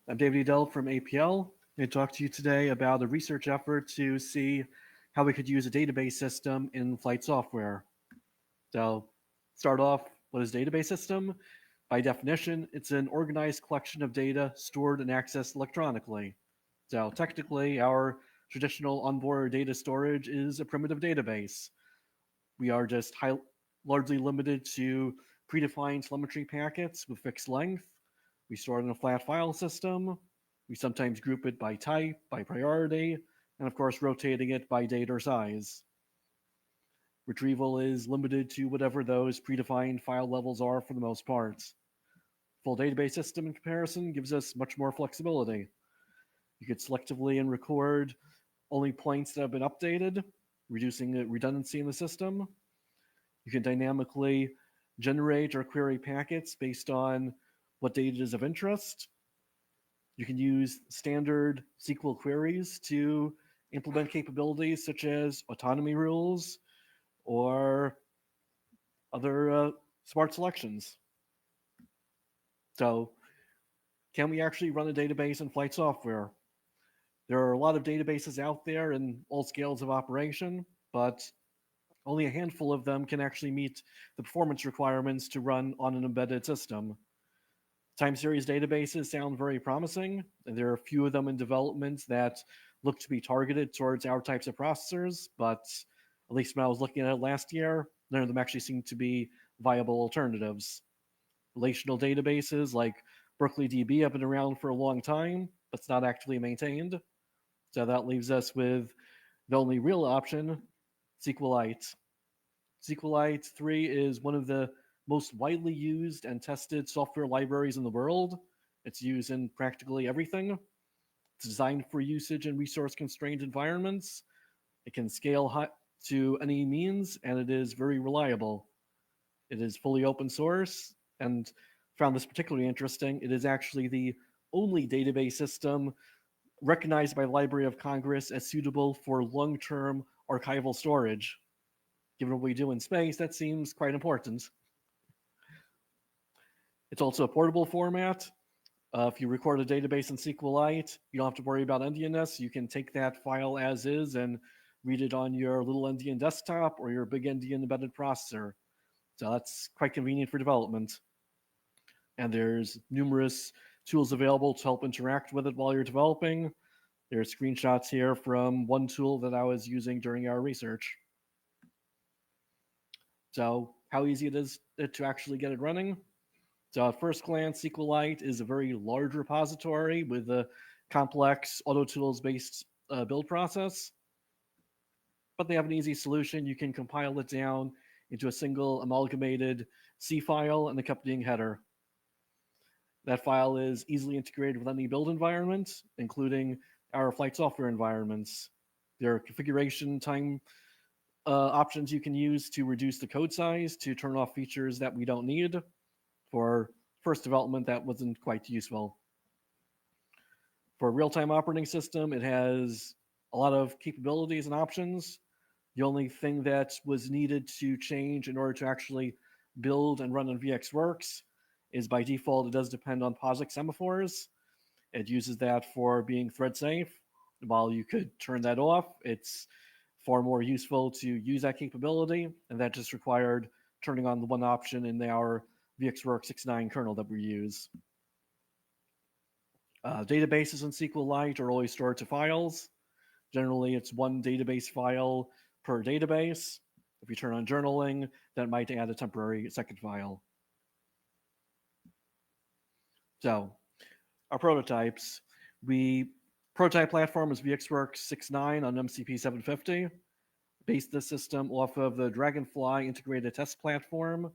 I'm David Edell from APL. I'm going to talk to you today about a research effort to see how we could use a database system in flight software. So, start off, what is a database system? By definition, it's an organized collection of data stored and accessed electronically. So, technically, our traditional onboard data storage is a primitive database. We are just largely limited to predefined telemetry packets with fixed length. We store it in a flat file system. We sometimes group it by type, by priority, and of course, rotating it by date or size. Retrieval is limited to whatever those predefined file levels are for the most part. Full database system in comparison gives us much more flexibility. You could selectively and record only points that have been updated, reducing the redundancy in the system. You can dynamically generate or query packets based on what data is of interest. You can use standard SQL queries to implement capabilities such as autonomy rules or other smart selections. So, can we actually run a database in flight software? There are a lot of databases out there in all scales of operation, but only a handful of them can actually meet the performance requirements to run on an embedded system. Time series databases sound very promising, and there are a few of them in development that look to be targeted towards our types of processors, but at least when I was looking at it last year, none of them actually seem to be viable alternatives. Relational databases like Berkeley DB have been around for a long time, but it's not actively maintained. So that leaves us with the only real option, SQLite. sqlite3 is one of the most widely used and tested software libraries in the world. It's used in practically everything. It's designed for usage in resource constrained environments. It can scale to any means, and it is very reliable. It is fully open source, and found this particularly interesting. It is actually the only database system recognized by the Library of Congress as suitable for long term archival storage. Given what we do in space, that seems quite important. It's also a portable format. If you record a database in SQLite, you don't have to worry about endianness. You can take that file as is and read it on your little endian desktop or your big endian embedded processor. So that's quite convenient for development. And there's numerous tools available to help interact with it while you're developing. There are screenshots here from one tool that I was using during our research. So how easy it is to actually get it running? So at first glance, SQLite is a very large repository with a complex AutoTools-based build process. But they have an easy solution. You can compile it down into a single amalgamated C file and accompanying header. That file is easily integrated with any build environment, including our flight software environments. There are configuration time options you can use to reduce the code size to turn off features that we don't need. For first development, that wasn't quite useful. For a real-time operating system, it has a lot of capabilities and options. The only thing that was needed to change in order to actually build and run on VxWorks is by default, it does depend on POSIX semaphores. It uses that for being thread safe. While you could turn that off, it's far more useful to use that capability, and that just required turning on the one option in our VxWorks 6.9 kernel that we use. Databases in SQLite are always stored to files. Generally, it's one database file per database. If you turn on journaling, that might add a temporary second file. So, our prototypes. Prototype platform is VxWorks 6.9 on MCP 750. Based the system off of the Dragonfly integrated test platform.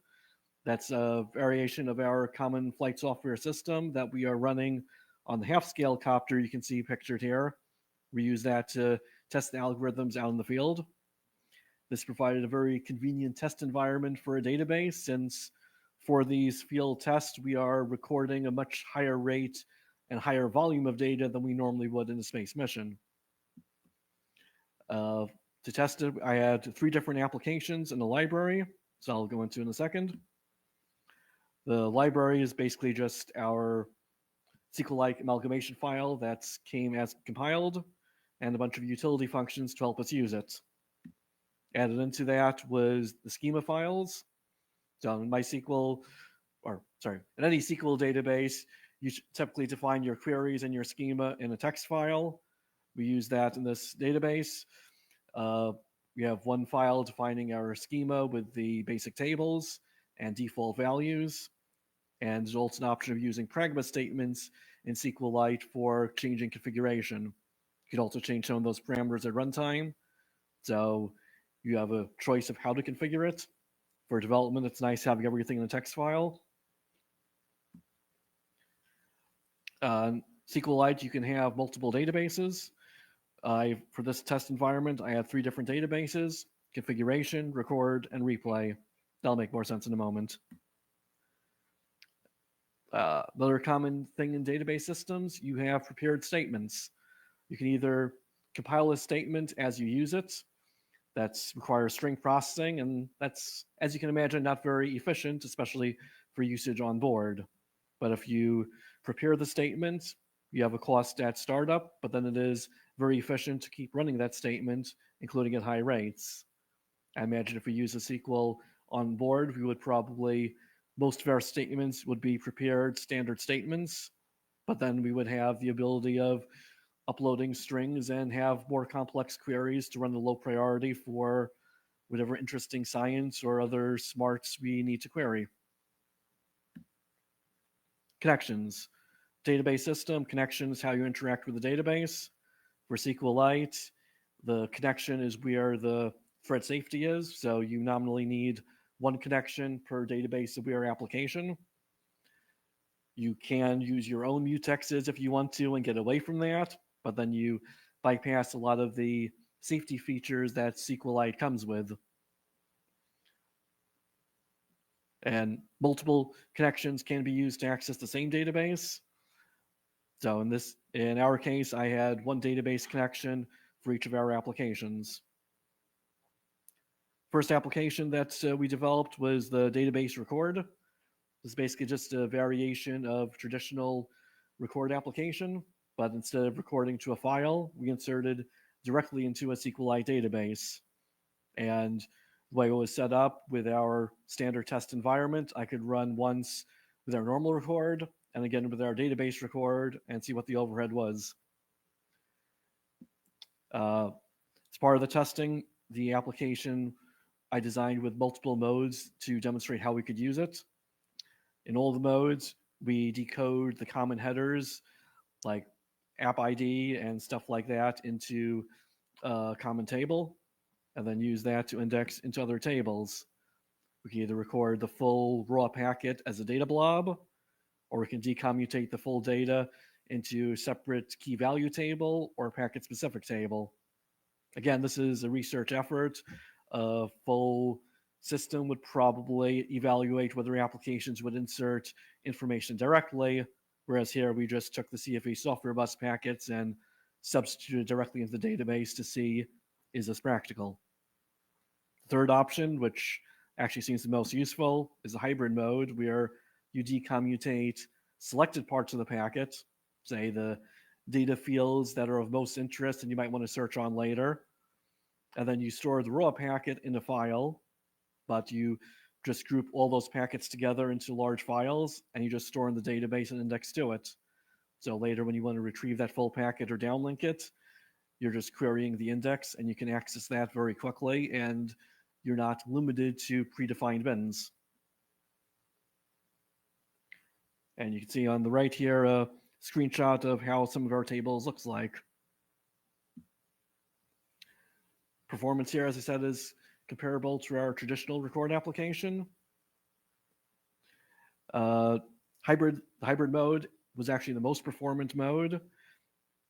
That's a variation of our common flight software system that we are running on the half-scale copter you can see pictured here. We use that to test the algorithms out in the field. This provided a very convenient test environment for a database, since for these field tests, we are recording a much higher rate and higher volume of data than we normally would in a space mission. To test it, I had 3 different applications in the library, so I'll go into in a second. The library is basically just our SQLite amalgamation file that came as compiled, and a bunch of utility functions to help us use it. Added into that was the schema files. So in MySQL, in any SQL database, you typically define your queries and your schema in a text file. We use that in this database. We have one file defining our schema with the basic tables and default values. And there's also an option of using pragma statements in SQLite for changing configuration. You can also change some of those parameters at runtime. So you have a choice of how to configure it. For development, it's nice having everything in a text file. SQLite, you can have multiple databases. For this test environment, I had 3 different databases: configuration, record, and replay. That'll make more sense in a moment. Another common thing in database systems, you have prepared statements. You can either compile a statement as you use it. That requires string processing, and that's, as you can imagine, not very efficient, especially for usage on board. But if you prepare the statement, you have a cost at startup, but then it is very efficient to keep running that statement, including at high rates. I imagine if we use a SQL on board, we would probably, most of our statements would be prepared standard statements, but then we would have the ability of uploading strings and have more complex queries to run the low priority for whatever interesting science or other smarts we need to query. Connections. Database system, connections, how you interact with the database. For SQLite, the connection is where the thread safety is, so you nominally need 1 connection per database aware application. You can use your own mutexes if you want to and get away from that, but then you bypass a lot of the safety features that SQLite comes with. And multiple connections can be used to access the same database. So in our case, I had 1 database connection for each of our applications. First application that we developed was the database record. This is basically just a variation of traditional record application, but instead of recording to a file, we inserted directly into a SQLite database. And the way it was set up with our standard test environment, I could run once with our normal record and again with our database record and see what the overhead was. As part of the testing, the application I designed with multiple modes to demonstrate how we could use it. In all the modes, we decode the common headers like app ID and stuff like that into a common table, and then use that to index into other tables. We can either record the full raw packet as a data blob, or we can decommutate the full data into a separate key value table or packet specific table. Again, this is a research effort. A full system would probably evaluate whether applications would insert information directly, whereas here we just took the CFE software bus packets and substituted directly into the database to see, is this practical? The third option, which actually seems the most useful, is the hybrid mode, where you decommutate selected parts of the packet, say the data fields that are of most interest and you might want to search on later, and then you store the raw packet in a file, but you just group all those packets together into large files, and you just store in the database and index to it. So later when you want to retrieve that full packet or downlink it, you're just querying the index, and you can access that very quickly, and you're not limited to predefined bins. And you can see on the right here a screenshot of how some of our tables looks like. Performance here, as I said, is comparable to our traditional record application. Hybrid mode was actually the most performant mode.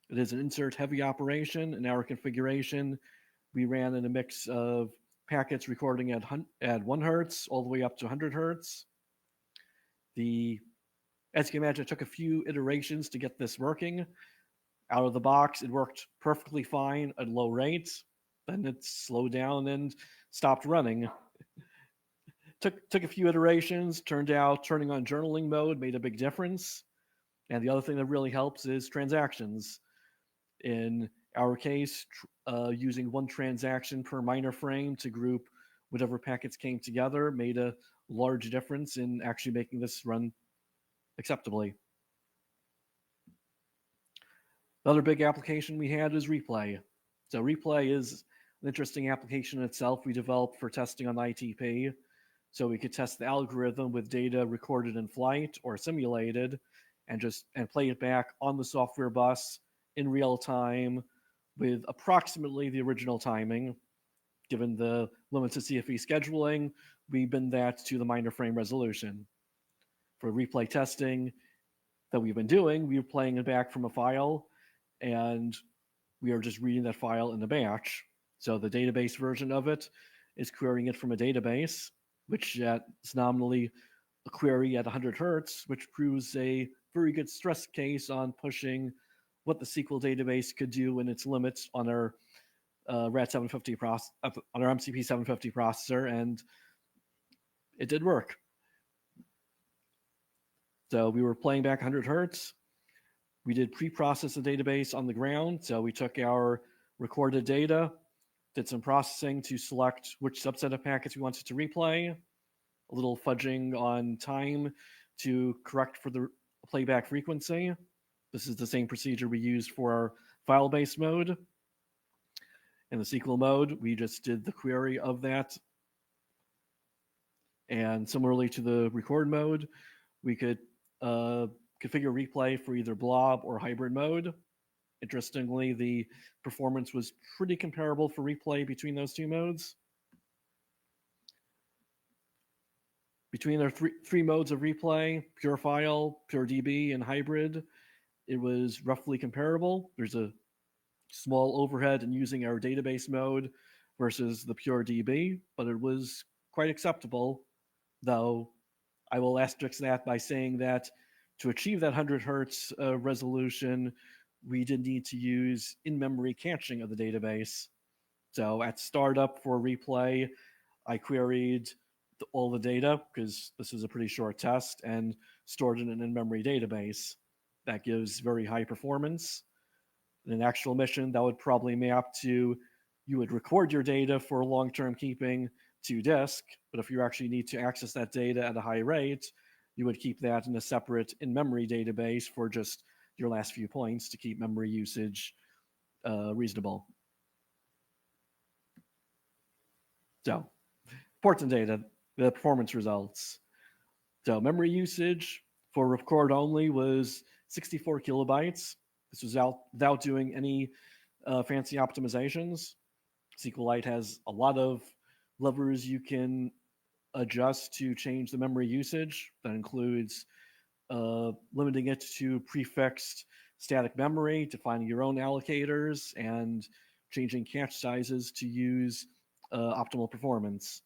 It is an insert-heavy operation. In our configuration, we ran in a mix of packets recording at 1 hertz all the way up to 100 hertz. As you can imagine, it took a few iterations to get this working. Out of the box, it worked perfectly fine at low rates. Then it slowed down and stopped running. Took a few iterations. Turned out turning on journaling mode made a big difference. And the other thing that really helps is transactions. In our case, using one transaction per miner frame to group whatever packets came together made a large difference in actually making this run acceptably. The other big application we had is replay. So replay is an interesting application in itself we developed for testing on ITP. So we could test the algorithm with data recorded in flight or simulated and play it back on the software bus in real time with approximately the original timing. Given the limits of CFE scheduling, we bin that to the miner frame resolution. For replay testing that we've been doing, we were playing it back from a file, and we are just reading that file in the batch. So the database version of it is querying it from a database, which is nominally a query at 100 hertz, which proves a very good stress case on pushing what the SQL database could do in its limits on our RAT 750 on our MCP 750 processor, and it did work. So we were playing back 100 hertz. We did pre-process the database on the ground. So we took our recorded data, did some processing to select which subset of packets we wanted to replay, a little fudging on time to correct for the playback frequency. This is the same procedure we used for our file-based mode. In the SQL mode, we just did the query of that. And similarly to the record mode, we could configure replay for either blob or hybrid mode. Interestingly, the performance was pretty comparable for replay between those two modes. Between our three modes of replay, pure file, pure DB, and hybrid, it was roughly comparable. There's a small overhead in using our database mode versus the pure DB, but it was quite acceptable, though I will asterisk that by saying that to achieve that 100 hertz resolution, we did need to use in-memory caching of the database. So at startup for replay, I queried all the data, because this is a pretty short test, and stored in an in-memory database. That gives very high performance. In an actual mission, that would probably map to, you would record your data for long-term keeping to disk, but if you actually need to access that data at a high rate, you would keep that in a separate in-memory database for just your last few points to keep memory usage reasonable. So, important data, the performance results. So memory usage for record only was 64 kilobytes. This was without doing any fancy optimizations. SQLite has a lot of levers you can adjust to change the memory usage. That includes limiting it to prefixed static memory, defining your own allocators, and changing cache sizes to use optimal performance.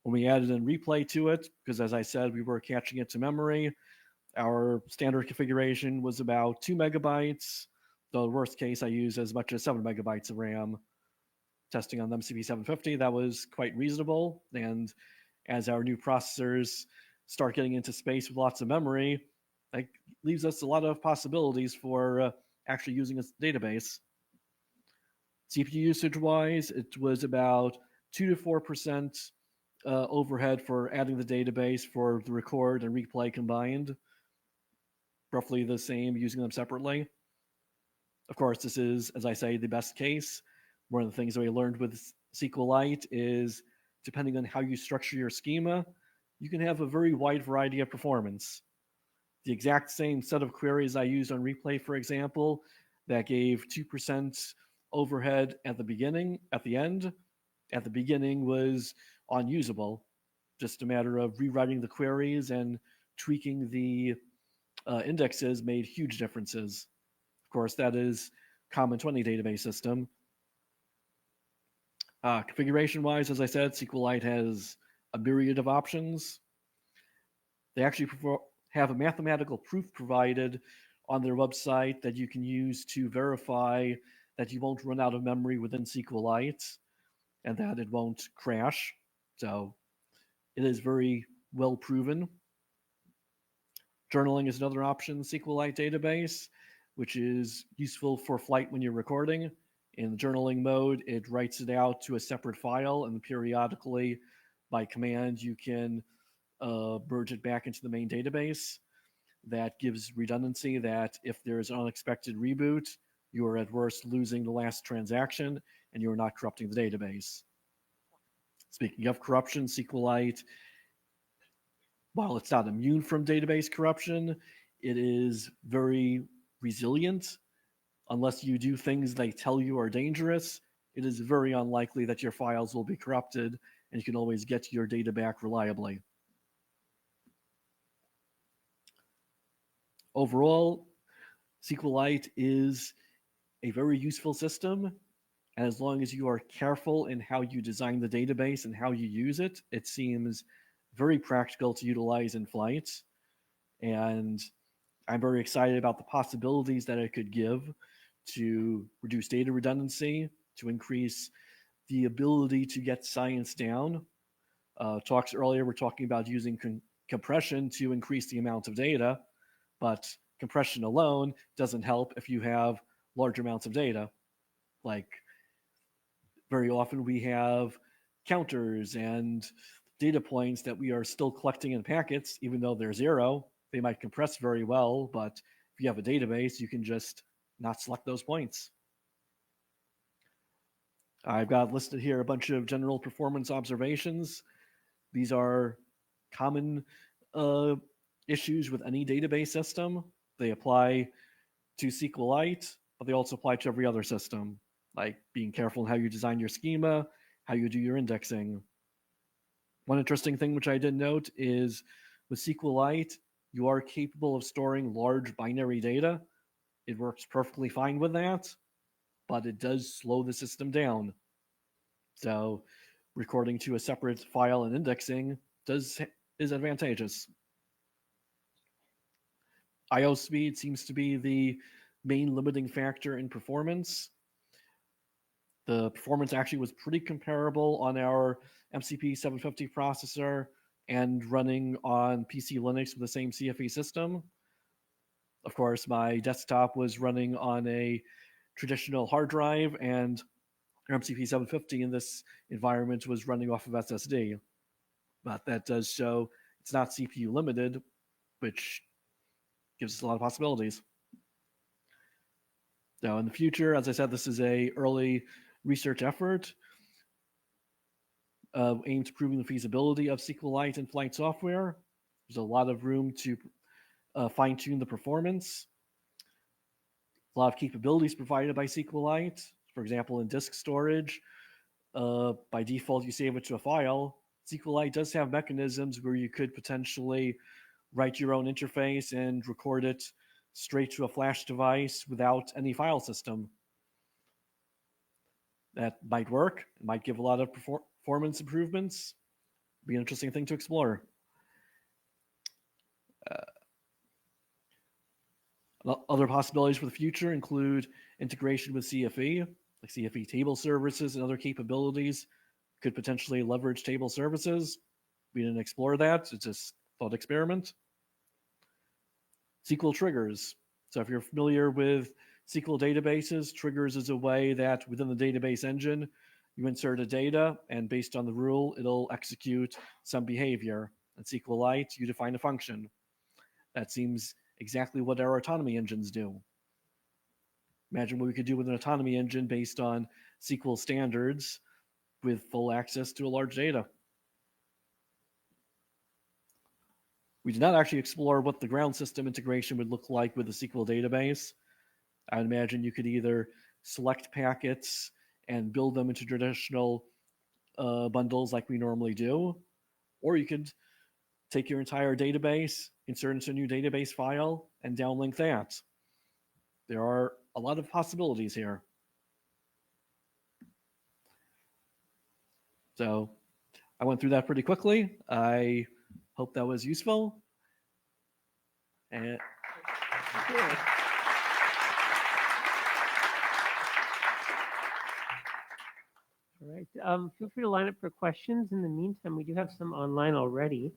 When we added in replay to it, because as I said, we were caching it to memory, our standard configuration was about 2 megabytes. The worst case, I used as much as 7 megabytes of RAM. Testing on the MCP 750, that was quite reasonable. And as our new processors start getting into space with lots of memory, that leaves us a lot of possibilities for actually using a database. CPU usage-wise, it was about 2 to 4% overhead for adding the database for the record and replay combined. Roughly the same using them separately. Of course, this is, as I say, the best case. One of the things that we learned with SQLite is, depending on how you structure your schema, you can have a very wide variety of performance. The exact same set of queries I used on replay, for example, that gave 2% overhead at the beginning, at the end was unusable. Just a matter of rewriting the queries and tweaking the indexes made huge differences. Of course, that is common to any database system. Configuration-wise, as I said, SQLite has a myriad of options. They actually have a mathematical proof provided on their website that you can use to verify that you won't run out of memory within SQLite and that it won't crash. So it is very well proven. Journaling is another option in the SQLite database, which is useful for flight when you're recording. In the journaling mode, it writes it out to a separate file, and periodically, by command, you can merge it back into the main database. That gives redundancy that if there's an unexpected reboot, you are at worst losing the last transaction, and you are not corrupting the database. Speaking of corruption, SQLite, while it's not immune from database corruption, it is very resilient. Unless you do things they tell you are dangerous, it is very unlikely that your files will be corrupted, and you can always get your data back reliably. Overall, SQLite is a very useful system, and as long as you are careful in how you design the database and how you use it, it seems very practical to utilize in flight. And I'm very excited about the possibilities that it could give to reduce data redundancy, to increase the ability to get science down. Talks earlier, we're talking about using compression to increase the amount of data, but compression alone doesn't help if you have large amounts of data. Like, very often we have counters and data points that we are still collecting in packets, even though they're zero. They might compress very well, but if you have a database, you can just not select those points. I've got listed here a bunch of general performance observations. These are common issues with any database system. They apply to SQLite, but they also apply to every other system, like being careful in how you design your schema, how you do your indexing. One interesting thing which I did note is with SQLite, you are capable of storing large binary data. It works perfectly fine with that, but it does slow the system down. So recording to a separate file and indexing is advantageous. I/O speed seems to be the main limiting factor in performance. The performance actually was pretty comparable on our MCP 750 processor and running on PC Linux with the same CFE system. Of course, my desktop was running on a traditional hard drive, and our MCP 750 in this environment was running off of SSD. But that does show it's not CPU limited, which gives us a lot of possibilities. Now, in the future, as I said, this is a early research effort aimed at proving the feasibility of SQLite in flight software. There's a lot of room to fine-tune the performance. A lot of capabilities provided by SQLite. For example, in disk storage, by default, you save it to a file. SQLite does have mechanisms where you could potentially write your own interface and record it straight to a flash device without any file system. That might work. It might give a lot of performance improvements. Be an interesting thing to explore. Other possibilities for the future include integration with CFE, like CFE table services and other capabilities could potentially leverage table services. We didn't explore that. It's just a thought experiment. SQL triggers. So if you're familiar with SQL databases, triggers is a way that within the database engine, you insert a data, and based on the rule, it'll execute some behavior. In SQLite, you define a function. That seems exactly what our autonomy engines do. Imagine what we could do with an autonomy engine based on SQL standards with full access to a large data. We did not actually explore what the ground system integration would look like with a SQL database. I would imagine you could either select packets and build them into traditional bundles like we normally do, or you could take your entire database, insert into a new database file, and downlink that. There are a lot of possibilities here. So I went through that pretty quickly. I hope that was useful. And all right. Feel free to line up for questions. In the meantime, we do have some online already.